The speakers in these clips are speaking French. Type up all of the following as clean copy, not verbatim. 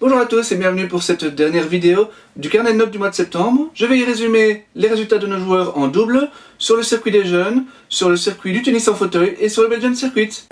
Bonjour à tous et bienvenue pour cette dernière vidéo du carnet de notes du mois de septembre. Je vais y résumer les résultats de nos joueurs en double, sur le circuit des jeunes, sur le circuit du tennis en fauteuil et sur le Belgian Circuit.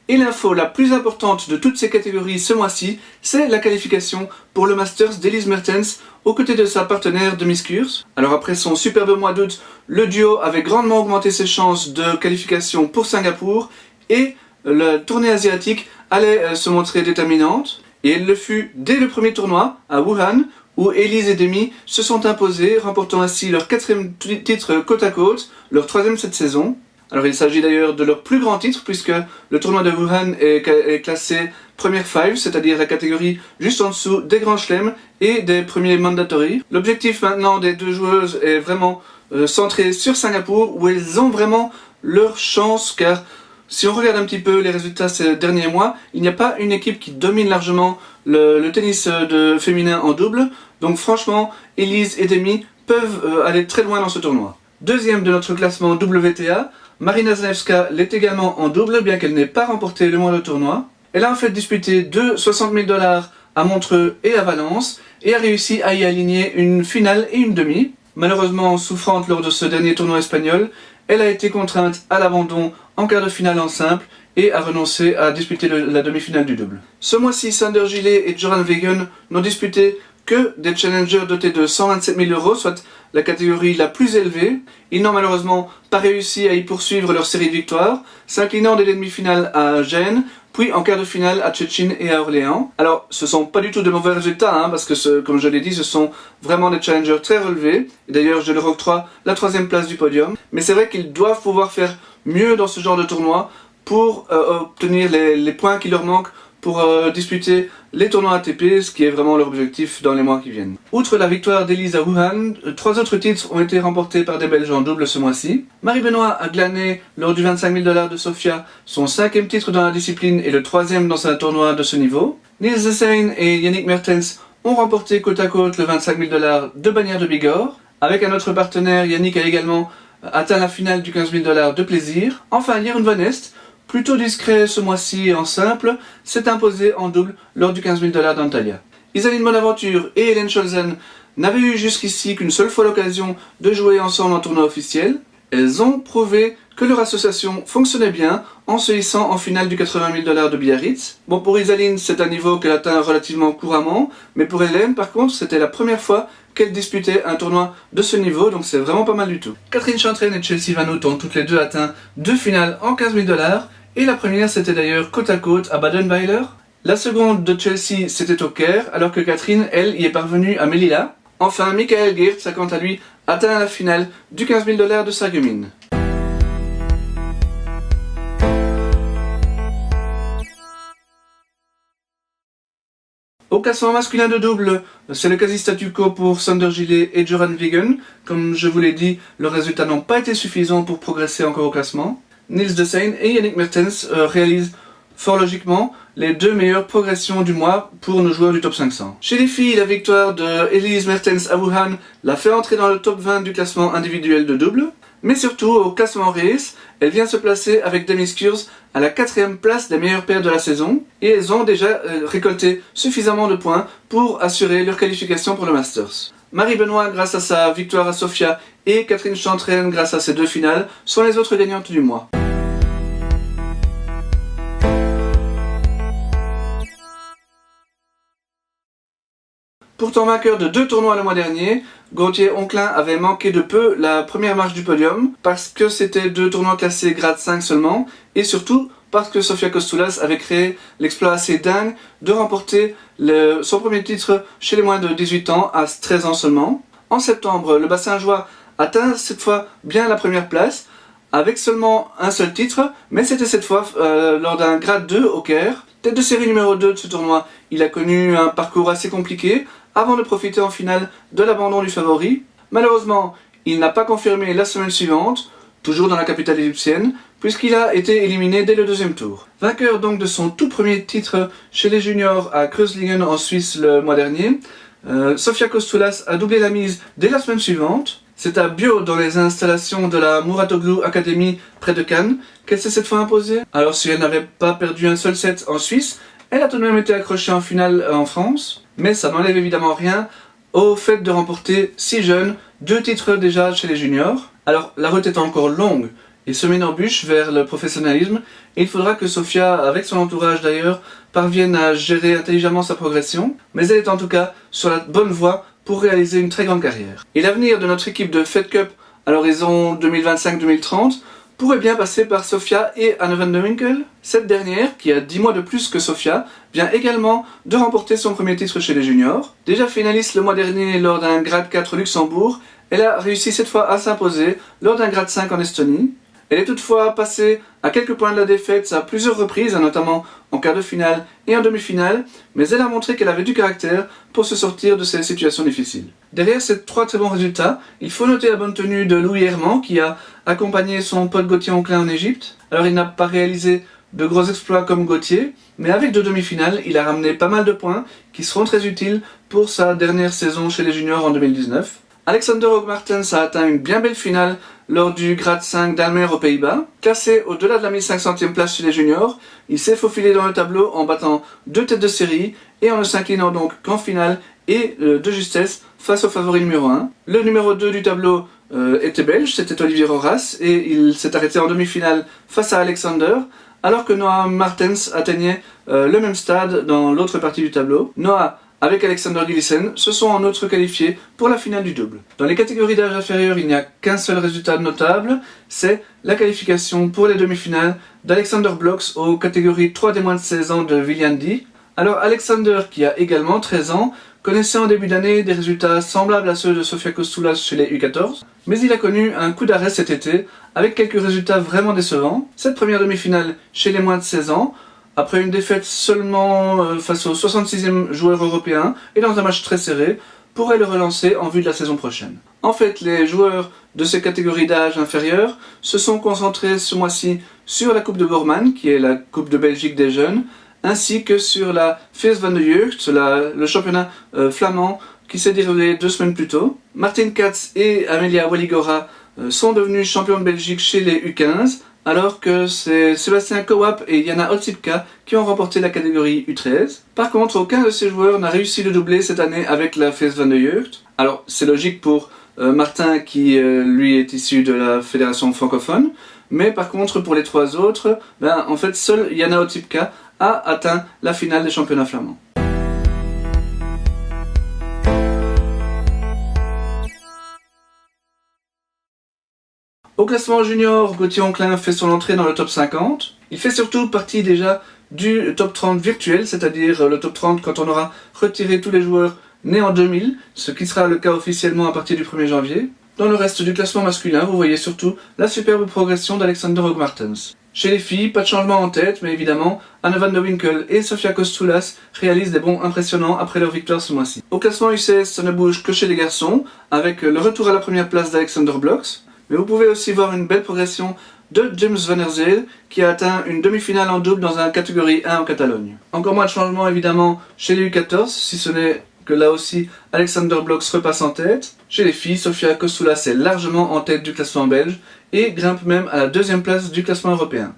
Et l'info la plus importante de toutes ces catégories ce mois-ci, c'est la qualification pour le Masters d'Elise Mertens aux côtés de sa partenaire Demi Schuurs. Alors après son superbe mois d'août, le duo avait grandement augmenté ses chances de qualification pour Singapour et la tournée asiatique allait se montrer déterminante. Et elle le fut dès le premier tournoi à Wuhan où Elise et Demi se sont imposés, remportant ainsi leur 4e titre côte à côte, leur 3e cette saison. Alors il s'agit d'ailleurs de leur plus grand titre puisque le tournoi de Wuhan est classé première 5, c'est-à-dire la catégorie juste en dessous des grands chelems et des premiers mandatory. L'objectif maintenant des deux joueuses est vraiment centré sur Singapour où elles ont vraiment leur chance car si on regarde un petit peu les résultats ces derniers mois, il n'y a pas une équipe qui domine largement le tennis féminin en double. Donc franchement, Elise et Demi peuvent aller très loin dans ce tournoi. Deuxième de notre classement WTA, Marina Zanevska l'est également en double, bien qu'elle n'ait pas remporté le moindre tournoi. Elle a en fait disputé 60 000 $ à Montreux et à Valence, et a réussi à y aligner une finale et une demi. Malheureusement souffrante lors de ce dernier tournoi espagnol, elle a été contrainte à l'abandon en quart de finale en simple, et a renoncé à disputer la demi-finale du double. Ce mois-ci, Sander Gillet et Joran Wegen n'ont disputé que des challengers dotés de 127 000 €, soit la catégorie la plus élevée. Ils n'ont malheureusement pas réussi à y poursuivre leur série de victoires, s'inclinant dès les demi-finales à Gênes, puis en quart de finale à Szczecin et à Orléans. Alors, ce sont pas du tout de mauvais résultats, parce que, comme je l'ai dit, ce sont vraiment des challengers très relevés. D'ailleurs, je leur octroie la 3e place du podium. Mais c'est vrai qu'ils doivent pouvoir faire mieux dans ce genre de tournoi pour obtenir les points qui leur manquent pour disputer les tournois ATP, ce qui est vraiment leur objectif dans les mois qui viennent. Outre la victoire d'Elise à Wuhan, 3 autres titres ont été remportés par des Belges en double ce mois-ci. Marie Benoît a glané, lors du 25 000 $ de Sofia, son 5e titre dans la discipline et le 3e dans un tournoi de ce niveau. Niels de Seen et Yannick Mertens ont remporté côte à côte le 25 000 $ de Bagnères de Bigorre. Avec un autre partenaire, Yannick a également atteint la finale du 15 000 $ de plaisir. Enfin, Jeroen van Est, plutôt discret ce mois-ci en simple, s'est imposé en double lors du 15 000 $ d'Antalya. Isaline Bonaventure et Hélène Scholzen n'avaient eu jusqu'ici qu'une seule fois l'occasion de jouer ensemble en tournoi officiel. Elles ont prouvé que leur association fonctionnait bien en se hissant en finale du 80 000 $ de Biarritz. Bon, pour Isaline, c'est un niveau qu'elle atteint relativement couramment, mais pour Hélène, par contre, c'était la première fois qu'elle disputait un tournoi de ce niveau, donc c'est vraiment pas mal du tout. Catherine Chantraine et Chelsea Van Hout ont toutes les deux atteint 2 finales en 15 000 $, et la première c'était d'ailleurs côte à côte à Badenweiler. La seconde de Chelsea c'était au Caire, alors que Catherine, elle, y est parvenue à Melilla. Enfin, Michael Geerts a quant à lui atteint la finale du 15 000 $ de Sarreguemines. Au classement masculin de double, c'est le quasi statu quo pour Sander Gillet et Joran Wegen. Comme je vous l'ai dit, leurs résultats n'ont pas été suffisants pour progresser encore au classement. Niels de Seen et Yannick Mertens réalisent fort logiquement les 2 meilleures progressions du mois pour nos joueurs du top 500. Chez les filles, la victoire de Elise Mertens à Wuhan l'a fait entrer dans le top 20 du classement individuel de double. Mais surtout, au classement race, elle vient se placer avec Demi Schuurs à la 4e place des meilleures paires de la saison. Et elles ont déjà récolté suffisamment de points pour assurer leur qualification pour le Masters. Marie Benoît, grâce à sa victoire à Sofia, et Catherine Chantraine, grâce à ses 2 finales, sont les autres gagnantes du mois. Pourtant vainqueur de 2 tournois le mois dernier, Gauthier-Onclin avait manqué de peu la première marche du podium parce que c'était 2 tournois classés grade 5 seulement et surtout parce que Sofia Kostoulas avait créé l'exploit assez dingue de remporter son premier titre chez les moins de 18 ans à 13 ans seulement. En septembre, le Bassingeois atteint cette fois bien la première place avec seulement un seul titre, mais c'était cette fois lors d'un grade 2 au Caire. Tête de série numéro 2 de ce tournoi, il a connu un parcours assez compliqué avant de profiter en finale de l'abandon du favori. Malheureusement, il n'a pas confirmé la semaine suivante, toujours dans la capitale égyptienne, puisqu'il a été éliminé dès le 2e tour. Vainqueur donc de son tout premier titre chez les juniors à Kreuzlingen en Suisse le mois dernier, Sofia Kostoulas a doublé la mise dès la semaine suivante. C'est à Bio, dans les installations de la Muratoglu Academy près de Cannes, qu'elle s'est cette fois imposée. Alors si elle n'avait pas perdu un seul set en Suisse, elle a tout de même été accrochée en finale en France, mais ça n'enlève évidemment rien au fait de remporter si jeune 2 titres déjà chez les juniors. Alors la route est encore longue et semée d'embûches vers le professionnalisme, et il faudra que Sofia, avec son entourage d'ailleurs, parvienne à gérer intelligemment sa progression, mais elle est en tout cas sur la bonne voie pour réaliser une très grande carrière. Et l'avenir de notre équipe de Fed Cup à l'horizon 2025-2030 pourrait bien passer par Sofia et Anne van de Winkel. Cette dernière, qui a 10 mois de plus que Sofia, vient également de remporter son premier titre chez les juniors. Déjà finaliste le mois dernier lors d'un grade 4 Luxembourg, elle a réussi cette fois à s'imposer lors d'un grade 5 en Estonie. Elle est toutefois passée à quelques points de la défaite à plusieurs reprises, notamment en quart de finale et en demi-finale, mais elle a montré qu'elle avait du caractère pour se sortir de ces situations difficiles. Derrière ces 3 très bons résultats, il faut noter la bonne tenue de Louis Herman qui a accompagné son pote Gauthier Onclin en Égypte. Alors il n'a pas réalisé de gros exploits comme Gauthier, mais avec 2 demi-finales, il a ramené pas mal de points qui seront très utiles pour sa dernière saison chez les juniors en 2019. Alexander Hoogmartens a atteint une bien belle finale lors du grade 5 d'Almer aux Pays-Bas. Classé au-delà de la 1500e place chez les juniors, il s'est faufilé dans le tableau en battant 2 têtes de série et en ne s'inclinant donc qu'en finale et de justesse face au favori numéro 1. Le numéro 2 du tableau était belge, c'était Olivier Roras, et il s'est arrêté en demi-finale face à Alexander, alors que Noah Martens atteignait le même stade dans l'autre partie du tableau. Noah, avec Alexander Gillissen, se sont en outre qualifiés pour la finale du double. Dans les catégories d'âge inférieur, il n'y a qu'un seul résultat notable, c'est la qualification pour les demi-finales d'Alexander Blocks aux catégories 3 des moins de 16 ans de Viljandi. Alors Alexander, qui a également 13 ans, connaissait en début d'année des résultats semblables à ceux de Sofia Kostoulas chez les U14, mais il a connu un coup d'arrêt cet été, avec quelques résultats vraiment décevants. Cette première demi-finale chez les moins de 16 ans, après une défaite seulement face au 66e joueur européen et dans un match très serré, pourrait le relancer en vue de la saison prochaine. En fait, les joueurs de ces catégories d'âge inférieures se sont concentrés ce mois-ci sur la Coupe de Borman, qui est la Coupe de Belgique des jeunes, ainsi que sur la Feest van de Jeugd, le championnat flamand qui s'est déroulé 2 semaines plus tôt. Martin Katz et Amelia Waligora sont devenus champions de Belgique chez les U15, alors que c'est Sébastien Kowap et Jana Otsipka qui ont remporté la catégorie U13. Par contre, aucun de ces joueurs n'a réussi le doublé cette année avec la Feest van de Jeugd. Alors, c'est logique pour Martin qui, lui, est issu de la fédération francophone, mais par contre, pour les 3 autres, en fait, seul Jana Otsipka a atteint la finale des championnats flamands. Au classement junior, Gauthier Onclin fait son entrée dans le top 50. Il fait surtout partie déjà du top 30 virtuel, c'est-à-dire le top 30 quand on aura retiré tous les joueurs nés en 2000, ce qui sera le cas officiellement à partir du 1er janvier. Dans le reste du classement masculin, vous voyez surtout la superbe progression d'Alexander Hoogmartens. Chez les filles, pas de changement en tête, mais évidemment, Anne van de Winkel et Sofia Kostoulas réalisent des bonds impressionnants après leur victoire ce mois-ci. Au classement UCS, ça ne bouge que chez les garçons, avec le retour à la première place d'Alexander Blocks. Mais vous pouvez aussi voir une belle progression de James Van der Zeel, qui a atteint une demi-finale en double dans un catégorie 1 en Catalogne. Encore moins de changements évidemment chez les U14, si ce n'est que là aussi Alexander Blocks repasse en tête. Chez les filles, Sofia Kostoulas est largement en tête du classement belge et grimpe même à la 2e place du classement européen.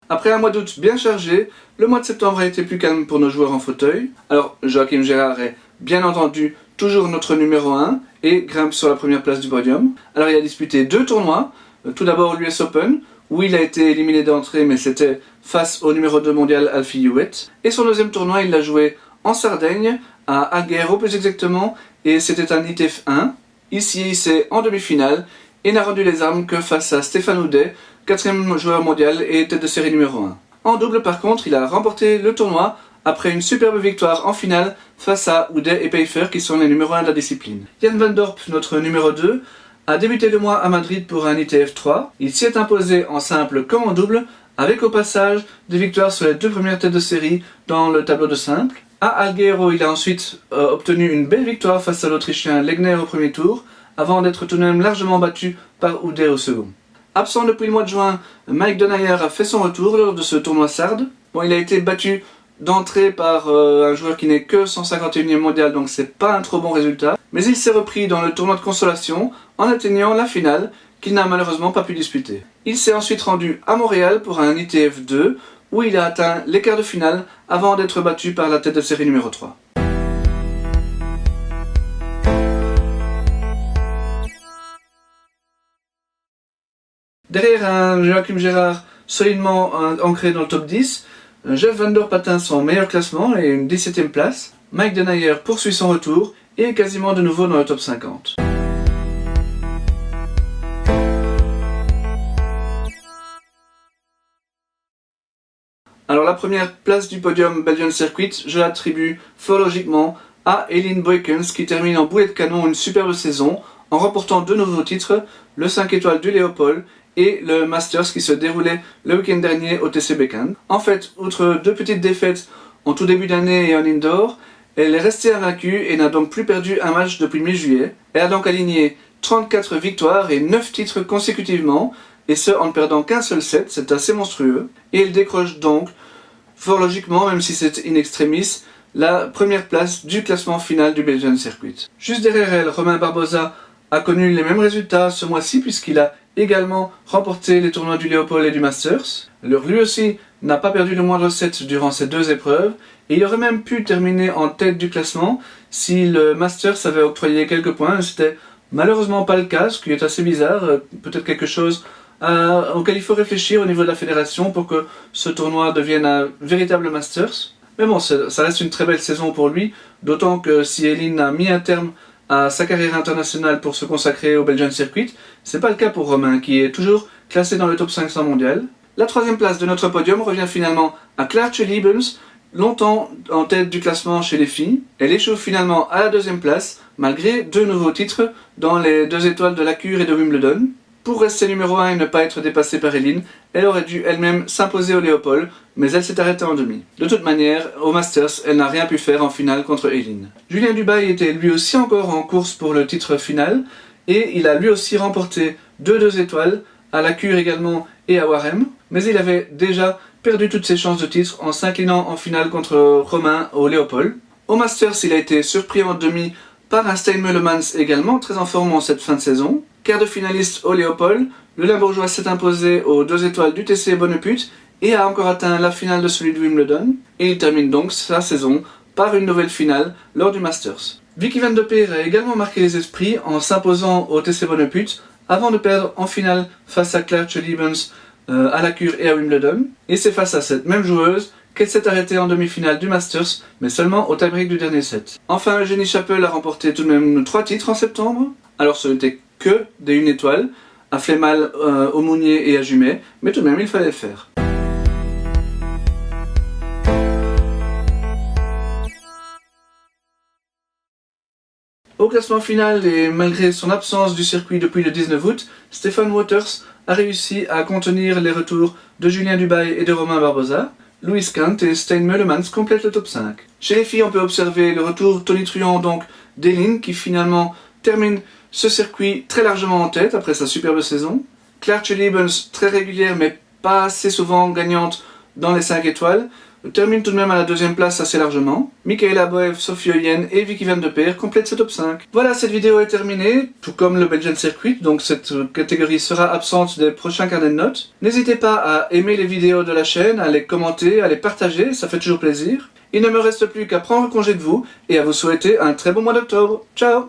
Après un mois d'août bien chargé, le mois de septembre a été plus calme pour nos joueurs en fauteuil. Alors Joachim Gérard est bien entendu toujours notre numéro 1 et grimpe sur la première place du podium. Alors il a disputé 2 tournois, tout d'abord l'US Open, où il a été éliminé d'entrée mais c'était face au numéro 2 mondial Alfie Hewitt. Et son 2e tournoi il l'a joué en Sardaigne, à Alghero plus exactement, et c'était un ITF 1. Ici c'est en demi-finale et n'a rendu les armes que face à Stéphane Houdet, 4e joueur mondial et tête de série numéro 1. En double par contre, il a remporté le tournoi après une superbe victoire en finale face à Houdet et Peifer qui sont les numéros 1 de la discipline. Jan van Dorp, notre numéro 2, a débuté le mois à Madrid pour un ITF 3. Il s'y est imposé en simple comme en double, avec au passage des victoires sur les 2 premières têtes de série dans le tableau de simple. À Alghero, il a ensuite obtenu une belle victoire face à l'Autrichien Legner au premier tour, avant d'être tout de même largement battu par Houdet au second. Absent depuis le mois de juin, Mike Denayer a fait son retour lors de ce tournoi sarde. Bon, il a été battu d'entrée par un joueur qui n'est que 151e mondial, donc c'est pas un trop bon résultat. Mais il s'est repris dans le tournoi de consolation en atteignant la finale, qu'il n'a malheureusement pas pu disputer. Il s'est ensuite rendu à Montréal pour un ITF 2, où il a atteint les quarts de finale avant d'être battu par la tête de série numéro 3. Derrière un Joachim Gérard solidement ancré dans le top 10, Jeff Van Dorp atteint son meilleur classement et une 17e place. Mike Denayer poursuit son retour et est quasiment de nouveau dans le top 50. Alors la première place du podium Belgian Circuit, je l'attribue fort logiquement à Elin Boykens qui termine en boulet de canon une superbe saison en remportant deux nouveaux titres, le 5 étoiles du Léopold et le Masters qui se déroulait le week-end dernier au TC Bécane. En fait, outre deux petites défaites en tout début d'année et en indoor, elle est restée invaincue et n'a donc plus perdu un match depuis mi-juillet. Elle a donc aligné 34 victoires et 9 titres consécutivement, et ce en ne perdant qu'un seul set, c'est assez monstrueux. Et elle décroche donc, fort logiquement, même si c'est in extremis, la première place du classement final du Belgian Circuit. Juste derrière elle, Romain Barbosa a connu les mêmes résultats ce mois-ci puisqu'il a également remporté les tournois du Léopold et du Masters. Alors lui aussi n'a pas perdu le moindre set durant ces deux épreuves et il aurait même pu terminer en tête du classement si le Masters avait octroyé quelques points. C'était malheureusement pas le cas, ce qui est assez bizarre, peut-être quelque chose auquel il faut réfléchir au niveau de la fédération pour que ce tournoi devienne un véritable Masters. Mais bon, ça reste une très belle saison pour lui, d'autant que si Elin a mis un terme à sa carrière internationale pour se consacrer au Belgian Circuit, c'est pas le cas pour Romain, qui est toujours classé dans le top 500 mondial. La troisième place de notre podium revient finalement à Claire Liebens, longtemps en tête du classement chez les filles. Elle échoue finalement à la deuxième place, malgré deux nouveaux titres dans les 2 étoiles de la Cure et de Wimbledon. Pour rester numéro 1 et ne pas être dépassée par Elin, elle aurait dû elle-même s'imposer au Léopold, mais elle s'est arrêtée en demi. De toute manière, au Masters, elle n'a rien pu faire en finale contre Elin. Julien Dubail était lui aussi encore en course pour le titre final, et il a lui aussi remporté 2 étoiles, à la Cure également et à Warem, mais il avait déjà perdu toutes ses chances de titre en s'inclinant en finale contre Romain au Léopold. Au Masters, il a été surpris en demi par un Stein Meulemans également, très en forme en cette fin de saison. Quart de finaliste au Léopold, le Limbourgeois s'est imposé aux 2 étoiles du TC Bonneput et a encore atteint la finale de celui de Wimbledon. Et il termine donc sa saison par une nouvelle finale lors du Masters. Vicky Van de Peer a également marqué les esprits en s'imposant au TC Bonneput avant de perdre en finale face à Claire Liebens à la Cure et à Wimbledon. Et c'est face à cette même joueuse qu'elle s'est arrêtée en demi-finale du Masters, mais seulement au tie-break du dernier set. Enfin, Eugénie Chappell a remporté tout de même 3 titres en septembre. Alors ce n'était que des 1 étoile, à Flémal, au Mounier et à Jumet, mais tout de même il fallait le faire. Au classement final et malgré son absence du circuit depuis le 19 août, Stefan Waters a réussi à contenir les retours de Julien Dubail et de Romain Barbosa. Louis Kant et Stein Meulemans complètent le top 5. Chez les filles, on peut observer le retour tonitruant donc d'Elin qui finalement termine ce circuit très largement en tête après sa superbe saison. Claire Liebens, très régulière mais pas assez souvent gagnante dans les 5 étoiles, termine tout de même à la 2e place assez largement. Michaela Boev, Sophie Oyen et Vicky Van de Peer complètent ce top 5. Voilà, cette vidéo est terminée, tout comme le Belgian Circuit, donc cette catégorie sera absente des prochains carnets de notes. N'hésitez pas à aimer les vidéos de la chaîne, à les commenter, à les partager, ça fait toujours plaisir. Il ne me reste plus qu'à prendre congé de vous et à vous souhaiter un très bon mois d'octobre. Ciao!